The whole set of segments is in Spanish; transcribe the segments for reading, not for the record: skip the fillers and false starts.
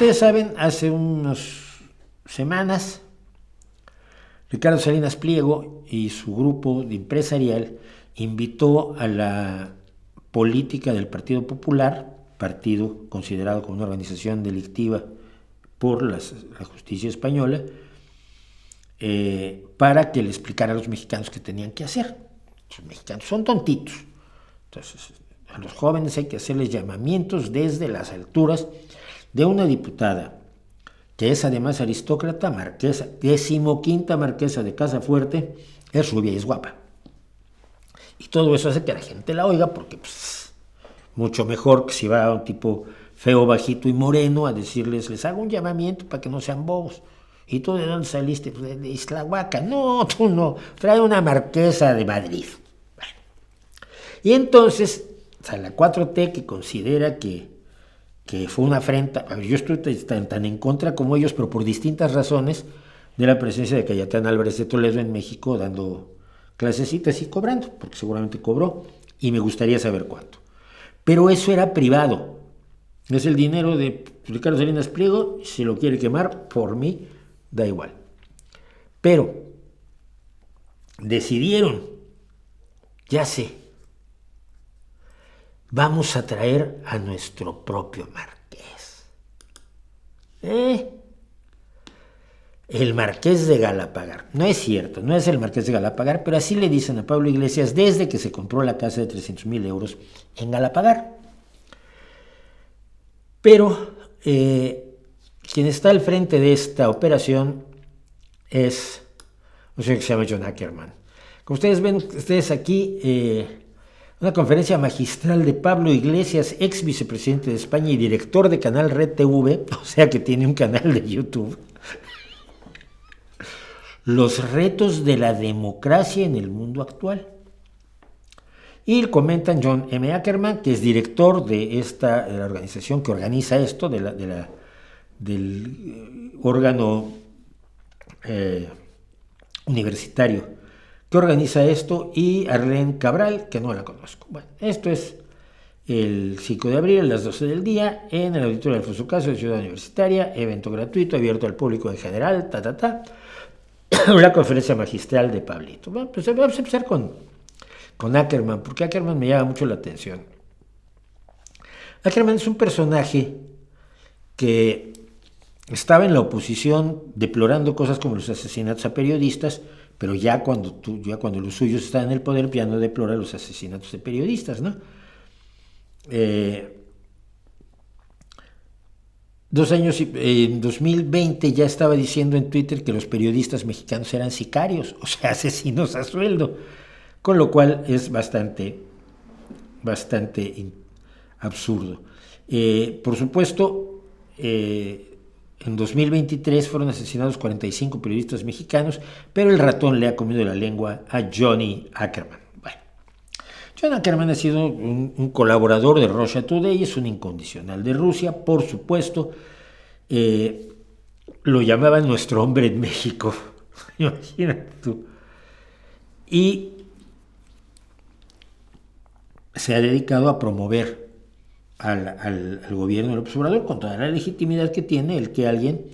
ustedes saben, hace unas semanas, Ricardo Salinas Pliego y su grupo de empresarial invitó a la política del Partido Popular, partido considerado como una organización delictiva por la justicia española, para que le explicara a los mexicanos qué tenían que hacer. Los mexicanos son tontitos. Entonces, a los jóvenes hay que hacerles llamamientos desde las alturas de una diputada, que es además aristócrata, marquesa, 15ª marquesa de Casafuerte, es rubia y es guapa. Y todo eso hace que la gente la oiga, porque pues, mucho mejor que si va un tipo feo, bajito y moreno a decirles, les hago un llamamiento para que no sean bobos. ¿Y tú de dónde saliste? Pues de Islahuaca. No, tú no. Trae una marquesa de Madrid. Bueno. Y entonces, o sea, la 4T, que considera que fue una afrenta, yo estoy tan en contra como ellos, pero por distintas razones, de la presencia de Cayetana Álvarez de Toledo en México dando clasecitas y cobrando, porque seguramente cobró, y me gustaría saber cuánto. Pero eso era privado. Es el dinero de Ricardo Salinas Pliego, si lo quiere quemar, por mí, da igual. Pero decidieron, ya sé, vamos a traer a nuestro propio marqués. El marqués de Galapagar. No es cierto, no es el marqués de Galapagar, pero así le dicen a Pablo Iglesias desde que se compró la casa de 300,000 euros en Galapagar. Pero quien está al frente de esta operación es un señor que se llama John Ackerman. Como ustedes ven, aquí, una conferencia magistral de Pablo Iglesias, ex vicepresidente de España y director de Canal Red TV, o sea que tiene un canal de YouTube. Los retos de la democracia en el mundo actual. Y comentan John M. Ackerman, que es director de la organización que organiza esto, del órgano universitario que organiza esto, y Arlene Cabral, que no la conozco. Bueno, esto es el 5 de abril a las 12 del día en el auditorio de Alfonso Caso de Ciudad Universitaria, evento gratuito, abierto al público en general, una conferencia magistral de Pablito. Bueno, pues vamos a empezar con Ackerman, porque Ackerman me llama mucho la atención. Ackerman es un personaje que estaba en la oposición deplorando cosas como los asesinatos a periodistas, pero ya cuando los suyos están en el poder, ya no deplora los asesinatos de periodistas, ¿no? 2 años, en 2020 ya estaba diciendo en Twitter que los periodistas mexicanos eran sicarios, o sea, asesinos a sueldo, con lo cual es bastante absurdo. Por supuesto, en 2023 fueron asesinados 45 periodistas mexicanos, pero el ratón le ha comido la lengua a Johnny Ackerman. Bueno, John Ackerman ha sido un colaborador de Russia Today, es un incondicional de Rusia, por supuesto. Lo llamaban nuestro hombre en México, imagínate tú. Y se ha dedicado a promover al gobierno de López Obrador con toda la legitimidad que tiene el que alguien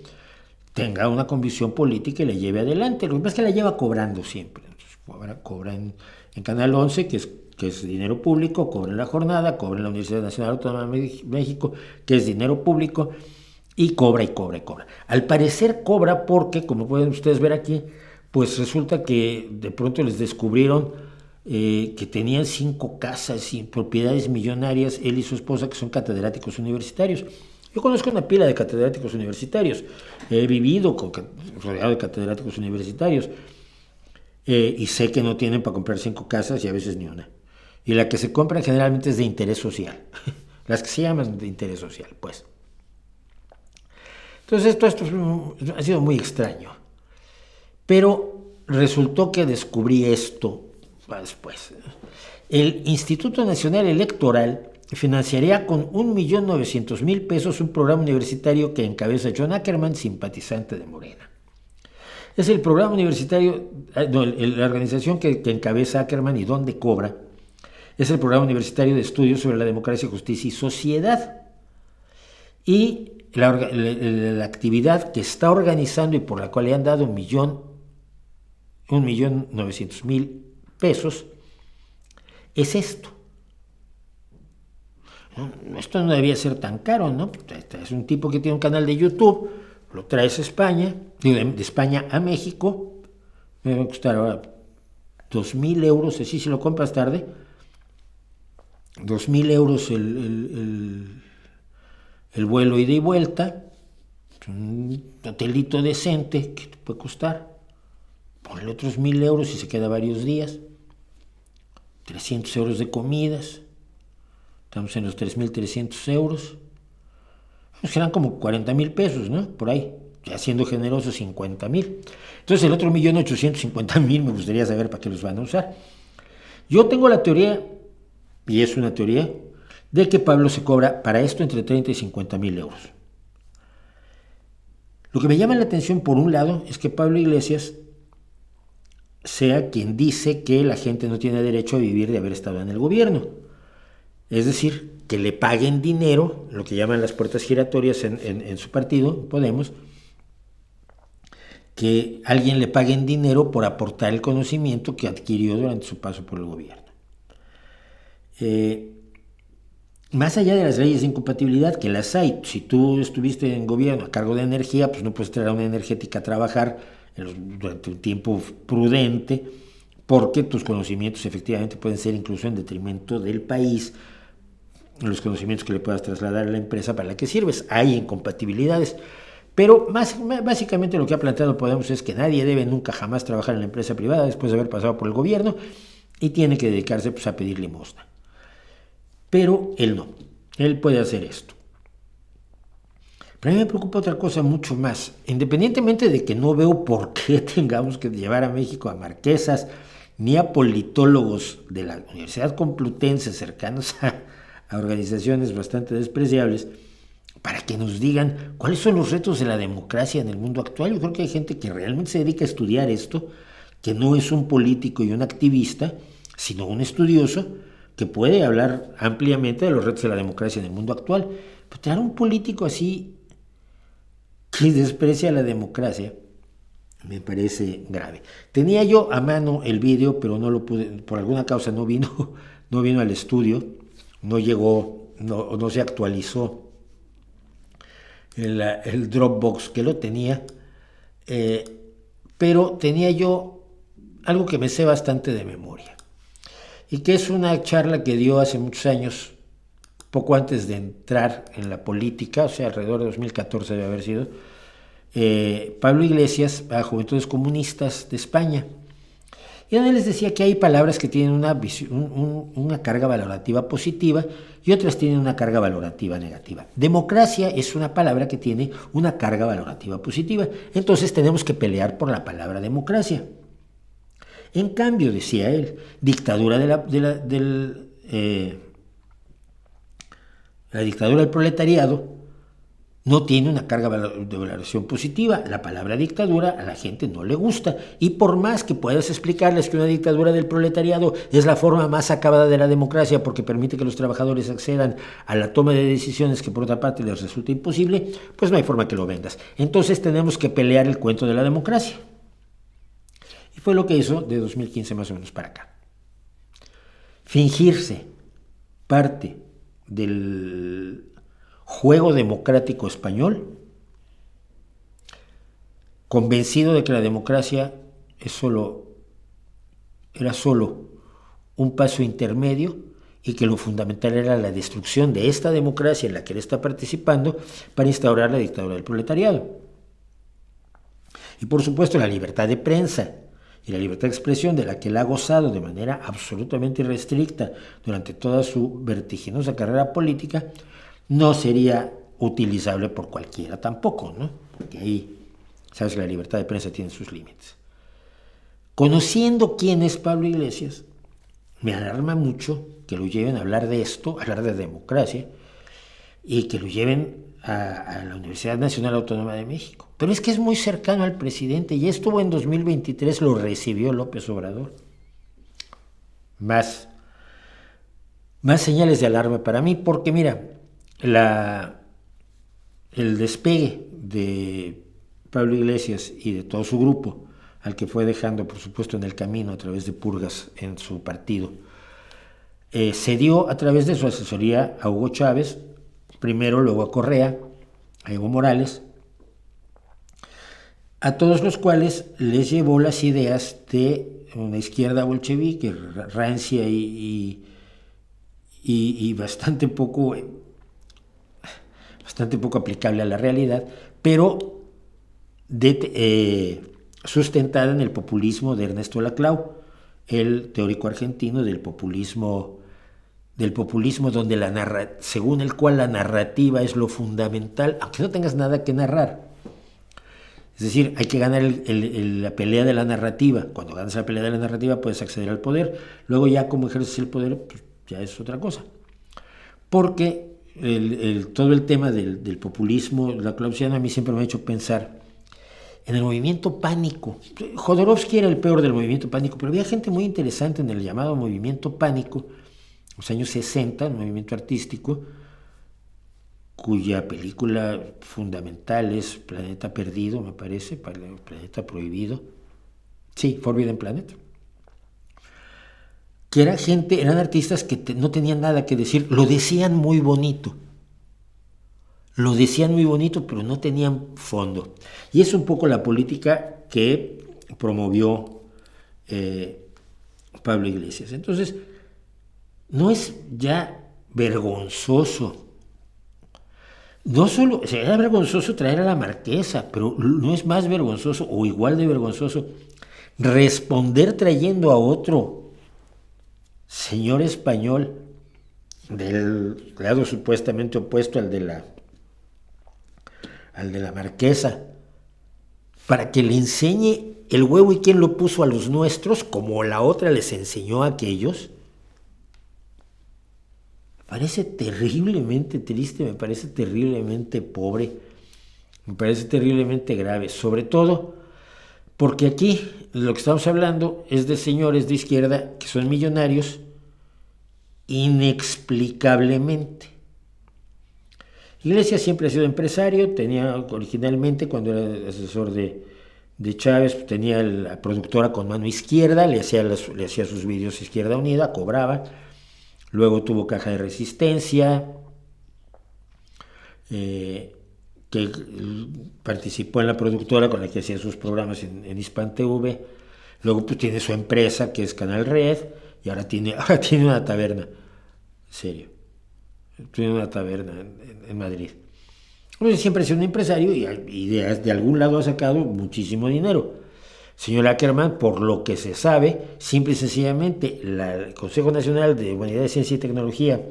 tenga una convicción política y la lleve adelante. Lo que pasa es que la lleva cobrando siempre. Entonces, cobra en Canal 11, que es dinero público, cobra en La Jornada, cobra en la Universidad Nacional Autónoma de México, que es dinero público, y cobra y cobra y cobra. Al parecer cobra porque, como pueden ustedes ver aquí, pues resulta que de pronto les descubrieron que tenían 5 casas y propiedades millonarias, él y su esposa, que son catedráticos universitarios. Yo conozco una pila de catedráticos universitarios, he vivido rodeado de catedráticos universitarios, y sé que no tienen para comprar 5 casas y a veces ni una. Y la que se compra generalmente es de interés social, las que se llaman de interés social, pues. Entonces esto ha sido muy extraño, pero resultó que descubrí esto después. El Instituto Nacional Electoral financiaría con 1.900.000 pesos un programa universitario que encabeza John Ackerman, simpatizante de Morena. Es el programa universitario, la organización que encabeza Ackerman y donde cobra, es el programa universitario de estudios sobre la democracia, justicia y sociedad. Y la actividad que está organizando y por la cual le han dado 1.900.000 pesos, es esto. ¿No? Esto no debía ser tan caro, ¿no? Es un tipo que tiene un canal de YouTube, lo traes a España, de España a México, me va a costar ahora 2.000 euros, así si lo compras tarde, 2.000 euros el vuelo ida y vuelta, un hotelito decente que te puede costar, ponle otros 1.000 euros y se queda varios días, 300 euros de comidas, estamos en los 3.300 euros, pues serán como 40.000 pesos, ¿no? Por ahí, ya siendo generoso 50.000. Entonces el otro 1.850.000 me gustaría saber para qué los van a usar. Yo tengo la teoría, y es una teoría, de que Pablo se cobra para esto entre 30 y 50.000 euros. Lo que me llama la atención, por un lado, es que Pablo Iglesias sea quien dice que la gente no tiene derecho a vivir de haber estado en el gobierno. Es decir, que le paguen dinero, lo que llaman las puertas giratorias en su partido, Podemos, que alguien le paguen dinero por aportar el conocimiento que adquirió durante su paso por el gobierno. Más allá de las leyes de incompatibilidad, que las hay, si tú estuviste en gobierno a cargo de energía, pues no puedes traer a una energética a trabajar durante un tiempo prudente, porque tus conocimientos efectivamente pueden ser incluso en detrimento del país, los conocimientos que le puedas trasladar a la empresa para la que sirves. Hay incompatibilidades, pero básicamente lo que ha planteado Podemos es que nadie debe nunca jamás trabajar en la empresa privada después de haber pasado por el gobierno y tiene que dedicarse pues, a pedir limosna. Pero él no, él puede hacer esto. Pero a mí me preocupa otra cosa mucho más, independientemente de que no veo por qué tengamos que llevar a México a marquesas ni a politólogos de la Universidad Complutense cercanos a organizaciones bastante despreciables, para que nos digan cuáles son los retos de la democracia en el mundo actual. Yo creo que hay gente que realmente se dedica a estudiar esto, que no es un político y un activista, sino un estudioso que puede hablar ampliamente de los retos de la democracia en el mundo actual. Pero tener un político así que desprecia la democracia me parece grave. Tenía yo a mano el vídeo, pero no lo pude, por alguna causa no vino al estudio, no llegó, no se actualizó el Dropbox que lo tenía, pero tenía yo algo que me sé bastante de memoria, y que es una charla que dio hace muchos años, poco antes de entrar en la política, o sea, alrededor de 2014 debe haber sido, Pablo Iglesias a Juventudes Comunistas de España. Y donde les decía que hay palabras que tienen una carga valorativa positiva y otras tienen una carga valorativa negativa. Democracia es una palabra que tiene una carga valorativa positiva. Entonces tenemos que pelear por la palabra democracia. En cambio, decía él, dictadura la dictadura del proletariado no tiene una carga de valoración positiva. La palabra dictadura a la gente no le gusta, y por más que puedas explicarles que una dictadura del proletariado es la forma más acabada de la democracia porque permite que los trabajadores accedan a la toma de decisiones que por otra parte les resulta imposible, pues no hay forma que lo vendas. Entonces tenemos que pelear el cuento de la democracia. Y fue lo que hizo de 2015 más o menos para acá. Fingirse parte del juego democrático español, convencido de que la democracia era solo un paso intermedio y que lo fundamental era la destrucción de esta democracia en la que él está participando para instaurar la dictadura del proletariado. Y por supuesto la libertad de prensa y la libertad de expresión, de la que él ha gozado de manera absolutamente irrestricta durante toda su vertiginosa carrera política, no sería utilizable por cualquiera tampoco, ¿no? Porque ahí, sabes que la libertad de prensa tiene sus límites. Conociendo quién es Pablo Iglesias, me alarma mucho que lo lleven a hablar de esto, a hablar de democracia, y que lo lleven a la Universidad Nacional Autónoma de México. Pero es que es muy cercano al presidente, y estuvo en 2023, lo recibió López Obrador. Más señales de alarma para mí, porque mira, el despegue de Pablo Iglesias y de todo su grupo, al que fue dejando, por supuesto, en el camino a través de purgas en su partido, se dio a través de su asesoría a Hugo Chávez, primero, luego a Correa, a Evo Morales, a todos los cuales les llevó las ideas de una izquierda bolchevique, rancia y bastante poco aplicable a la realidad, pero sustentada en el populismo de Ernesto Laclau, el teórico argentino del populismo donde según el cual la narrativa es lo fundamental, aunque no tengas nada que narrar. Es decir, hay que ganar la pelea de la narrativa. Cuando ganas la pelea de la narrativa puedes acceder al poder. Luego ya como ejerces el poder, pues ya es otra cosa. Porque todo el tema del populismo, la clausiana, a mí siempre me ha hecho pensar en el movimiento Pánico. Jodorowsky era el peor del movimiento Pánico, pero había gente muy interesante en el llamado movimiento Pánico, los años 60, el movimiento artístico, cuya película fundamental es Planeta Perdido, me parece, Planeta Prohibido. Sí, Forbidden Planet. Que eran artistas que no tenían nada que decir, lo decían muy bonito, pero no tenían fondo. Y es un poco la política que promovió Pablo Iglesias. Entonces, no es ya vergonzoso. No solo, era vergonzoso traer a la marquesa, pero no es más vergonzoso o igual de vergonzoso responder trayendo a otro señor español del lado supuestamente opuesto al de la marquesa, para que le enseñe el huevo y quién lo puso a los nuestros, como la otra les enseñó a aquellos. Me parece terriblemente triste, me parece terriblemente pobre, me parece terriblemente grave, sobre todo porque aquí lo que estamos hablando es de señores de izquierda que son millonarios inexplicablemente. Iglesias siempre ha sido empresario, tenía originalmente, cuando era asesor de Chávez, tenía la productora con mano izquierda, le hacía sus vídeos Izquierda Unida, cobraba. Luego tuvo Caja de Resistencia, que participó en la productora con la que hacía sus programas en Hispan TV. Luego pues tiene su empresa que es Canal Red, y ahora tiene una taberna, en serio, tiene una taberna en Madrid. Entonces siempre ha sido un empresario y de algún lado ha sacado muchísimo dinero. Señor Ackerman, por lo que se sabe, simple y sencillamente, el Consejo Nacional de Humanidades, Ciencia y Tecnología,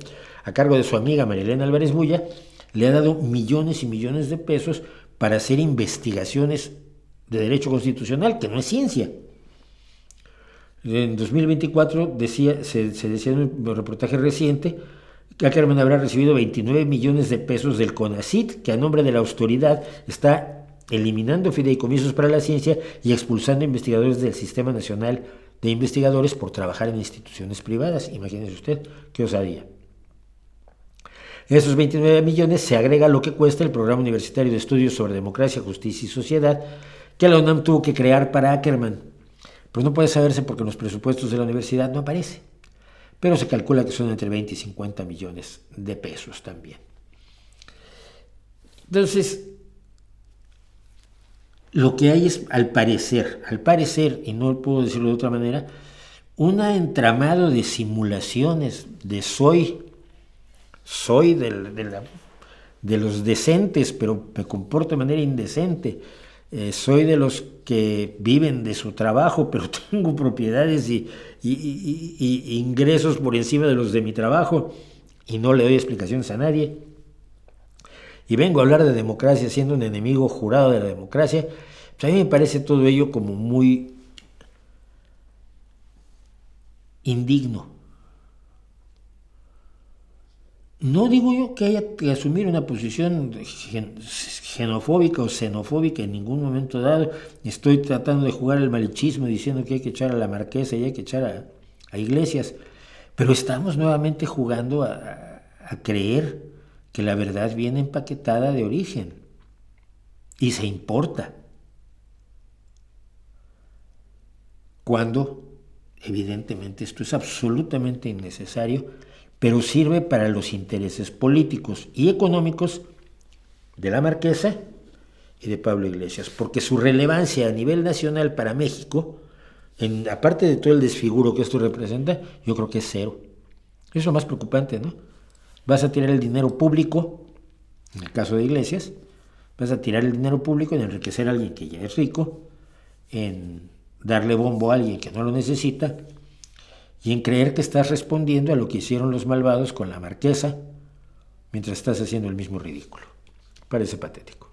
a cargo de su amiga Marilena Álvarez Bulla, le ha dado millones y millones de pesos para hacer investigaciones de derecho constitucional, que no es ciencia. En 2024 se decía en un reportaje reciente que Ackerman habrá recibido 29 millones de pesos del CONACYT, que a nombre de la autoridad está eliminando fideicomisos para la ciencia y expulsando investigadores del Sistema Nacional de Investigadores por trabajar en instituciones privadas. Imagínese usted qué osadía. En esos 29 millones se agrega lo que cuesta el Programa Universitario de Estudios sobre Democracia, Justicia y Sociedad, que la UNAM tuvo que crear para Ackerman. Pero no puede saberse porque en los presupuestos de la universidad no aparece. Pero se calcula que son entre 20 y 50 millones de pesos también. Entonces, lo que hay es, al parecer, y no puedo decirlo de otra manera, un entramado de simulaciones de soy de los decentes, pero me comporto de manera indecente. Soy de los que viven de su trabajo, pero tengo propiedades y ingresos por encima de los de mi trabajo y no le doy explicaciones a nadie. Y vengo a hablar de democracia siendo un enemigo jurado de la democracia. Pues a mí me parece todo ello como muy indigno. No digo yo que haya que asumir una posición xenofóbica o xenofóbica en ningún momento dado. Estoy tratando de jugar el malichismo diciendo que hay que echar a la marquesa y hay que echar a Iglesias. Pero estamos nuevamente jugando a creer que la verdad viene empaquetada de origen y se importa. Cuando, evidentemente, esto es absolutamente innecesario, pero sirve para los intereses políticos y económicos de la Marquesa y de Pablo Iglesias, porque su relevancia a nivel nacional para México, aparte de todo el desfiguro que esto representa, yo creo que es cero. Eso es lo más preocupante, ¿no? Vas a tirar el dinero público, en el caso de Iglesias, vas a tirar el dinero público en enriquecer a alguien que ya es rico, en darle bombo a alguien que no lo necesita, y en creer que estás respondiendo a lo que hicieron los malvados con la Marquesa, mientras estás haciendo el mismo ridículo. Parece patético.